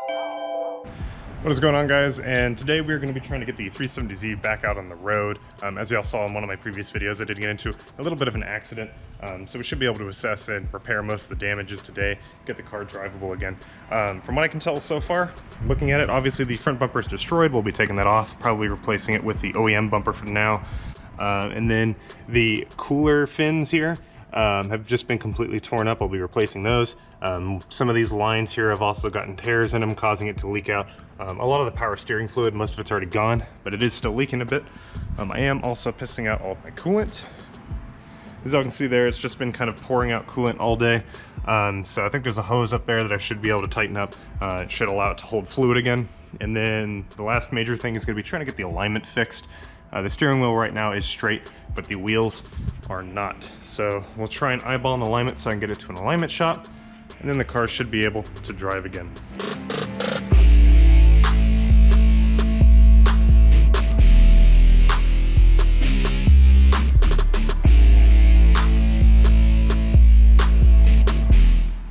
What is going on, guys? And today we're going to be trying to get the 370Z back out on the road. As y'all saw in one of my previous videos, I did get into a little bit of an accident, so we should be able to assess and repair most of the damages today, get the car drivable again. From what I can tell so far, looking at it, obviously the front bumper is destroyed. We'll be taking that off, probably replacing it with the OEM bumper for now. And then the cooler fins here have just been completely torn up. I'll be replacing those. Some of these lines here have also gotten tears in them, causing it to leak out. A lot of the power steering fluid, most of it's already gone, but it is still leaking a bit. I am also pissing out all of my coolant. As y'all can see there, it's just been kind of pouring out coolant all day. So I think there's a hose up there that I should be able to tighten up. It should allow it to hold fluid again. And then the last major thing is going to be trying to get the alignment fixed. The steering wheel right now is straight, but the wheels are not. So we'll try and eyeball an alignment so I can get it to an alignment shop, and then the car should be able to drive again.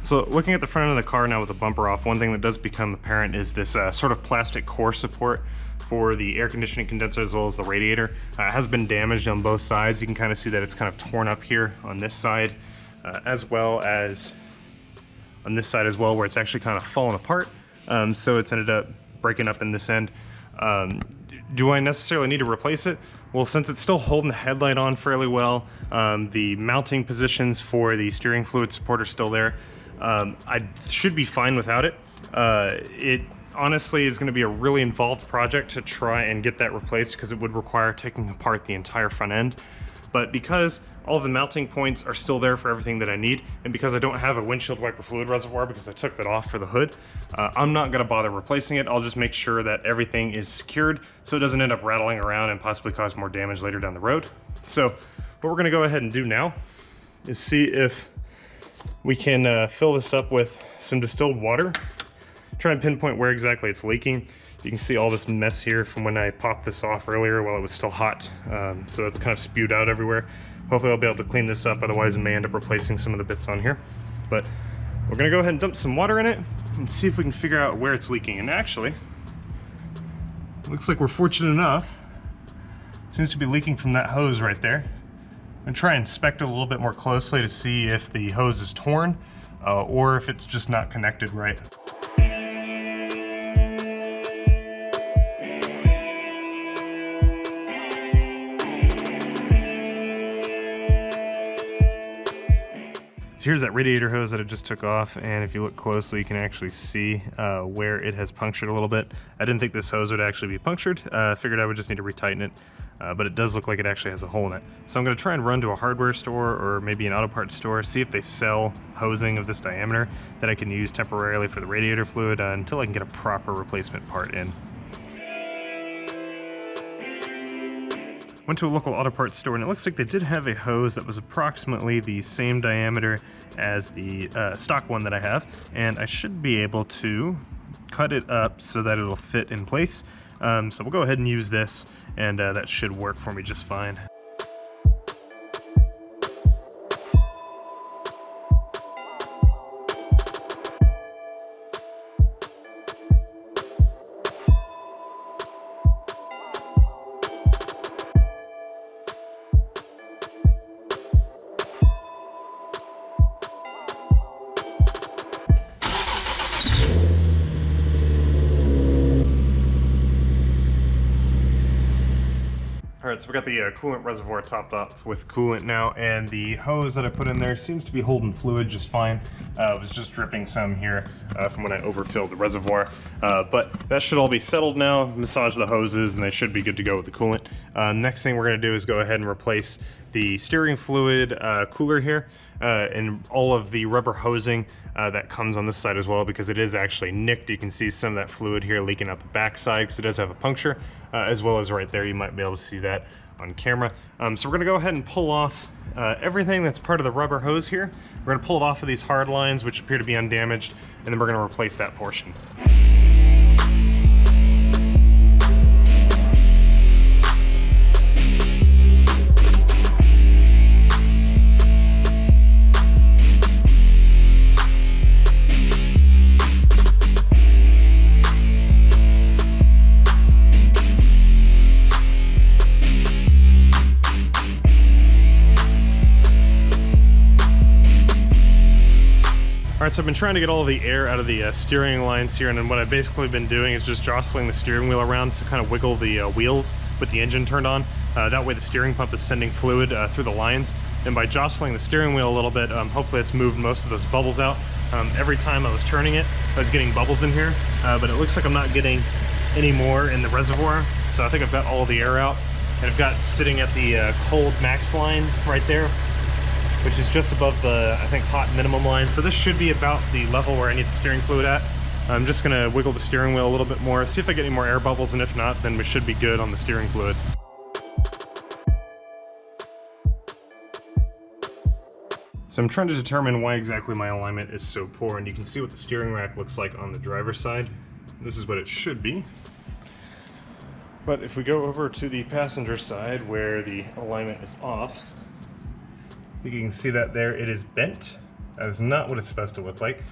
So looking at the front end of the car now with the bumper off, one thing that does become apparent is this sort of plastic core support for the air conditioning condenser as well as the radiator. It has been damaged on both sides. You can kind of see that it's kind of torn up here on this side, as well as on this side as well, where it's actually kind of fallen apart. So it's ended up breaking up in this end. Do I necessarily need to replace it? Well, since it's still holding the headlight on fairly well, the mounting positions for the steering fluid support are still there. I should be fine without it. It honestly is going to be a really involved project to try and get that replaced because it would require taking apart the entire front end. But because all the mounting points are still there for everything that I need, and because I don't have a windshield wiper fluid reservoir because I took that off for the hood, I'm not going to bother replacing it. I'll just make sure that everything is secured so it doesn't end up rattling around and possibly cause more damage later down the road. So what we're going to go ahead and do now is see if we can fill this up with some distilled water, try and pinpoint where exactly it's leaking. You can see all this mess here from when I popped this off earlier while it was still hot. So that's kind of spewed out everywhere. Hopefully I'll be able to clean this up, otherwise I may end up replacing some of the bits on here. But we're gonna go ahead and dump some water in it and see if we can figure out where it's leaking. And actually, looks like we're fortunate enough. Seems to be leaking from that hose right there. I'm gonna try and inspect it a little bit more closely to see if the hose is torn or if it's just not connected right. Here's that radiator hose that I just took off, and if you look closely you can actually see where it has punctured a little bit. I didn't think this hose would actually be punctured. Figured I would just need to retighten it, but it does look like it actually has a hole in it. So I'm going to try and run to a hardware store or maybe an auto parts store, see if they sell hosing of this diameter that I can use temporarily for the radiator fluid until I can get a proper replacement part in. Went to a local auto parts store and it looks like they did have a hose that was approximately the same diameter as the stock one that I have, and I should be able to cut it up so that it'll fit in place. So we'll go ahead and use this, and that should work for me just fine. Alright, so we got the coolant reservoir topped up with coolant now, and the hose that I put in there seems to be holding fluid just fine. It was just dripping some here from when I overfilled the reservoir. But that should all be settled now. Massage the hoses and they should be good to go with the coolant. Next thing we're going to do is go ahead and replace the steering fluid cooler here and all of the rubber hosing that comes on this side as well, because it is actually nicked. You can see some of that fluid here leaking out the back side because it does have a puncture, as well as right there. You might be able to see that on camera. So we're going to go ahead and pull off everything that's part of the rubber hose here. We're going to pull it off of these hard lines, which appear to be undamaged, and then we're going to replace that portion. Alright, so I've been trying to get all the air out of the steering lines here, and then what I've basically been doing is just jostling the steering wheel around to kind of wiggle the wheels with the engine turned on. That way the steering pump is sending fluid through the lines, and by jostling the steering wheel a little bit, hopefully it's moved most of those bubbles out. Every time I was turning it, I was getting bubbles in here, but it looks like I'm not getting any more in the reservoir, so I think I've got all the air out. And I've got sitting at the cold max line right there, which is just above the, I think, hot minimum line. So this should be about the level where I need the steering fluid at. I'm just gonna wiggle the steering wheel a little bit more, see if I get any more air bubbles, and if not, then we should be good on the steering fluid. So I'm trying to determine why exactly my alignment is so poor, and you can see what the steering rack looks like on the driver's side. This is what it should be. But if we go over to the passenger side where the alignment is off, I think you can see that there it is bent. That is not what it's supposed to look like.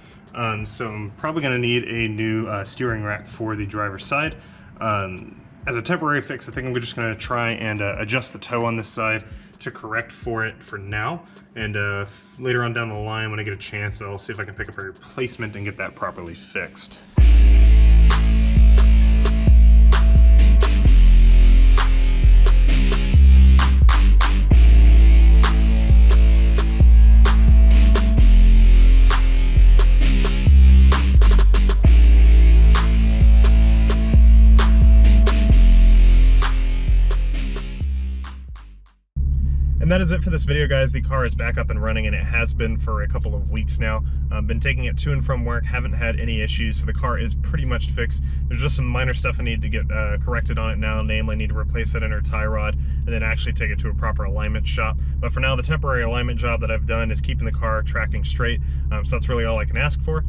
So I'm probably going to need a new steering rack for the driver's side. As a temporary fix, I think I'm just going to try and adjust the toe on this side to correct for it for now. And later on down the line, when I get a chance, I'll see if I can pick up a replacement and get that properly fixed. And that is it for this video, guys. The car is back up and running, and it has been for a couple of weeks now. I've been taking it to and from work, haven't had any issues, so the car is pretty much fixed. There's just some minor stuff I need to get corrected on it now, namely I need to replace that inner tie rod and then actually take it to a proper alignment shop. But for now, the temporary alignment job that I've done is keeping the car tracking straight, so that's really all I can ask for.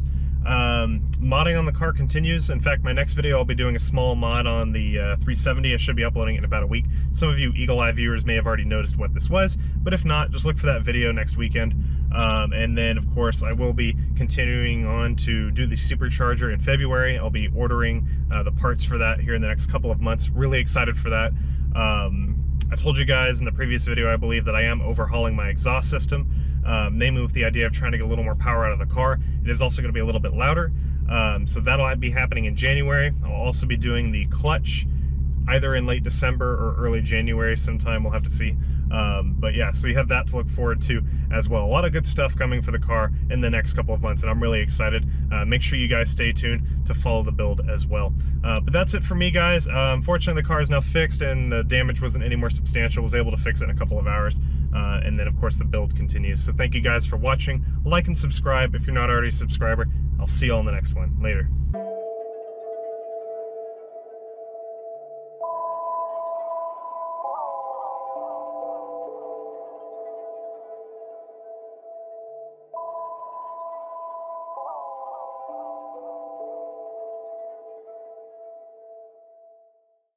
Modding on the car continues. In fact, my next video I'll be doing a small mod on the 370. I should be uploading it in about a week. Some of you eagle-eye viewers may have already noticed what this was, but if not, just look for that video next weekend. And then, of course, I will be continuing on to do the supercharger in February. I'll be ordering the parts for that here in the next couple of months. Really excited for that. I told you guys in the previous video, I believe, that I am overhauling my exhaust system, namely with the idea of trying to get a little more power out of the car. It is also going to be a little bit louder, so that'll be happening in January. I'll also be doing the clutch either in late December or early January sometime. We'll have to see. But yeah, so you have that to look forward to as well. A lot of good stuff coming for the car in the next couple of months, and I'm really excited. Make sure you guys stay tuned to follow the build as well. But that's it for me, guys. Unfortunately, the car is now fixed, and the damage wasn't any more substantial. I was able to fix it in a couple of hours. And then, of course, the build continues. So thank you guys for watching. Like and subscribe if you're not already a subscriber. I'll see you all in the next one. Later.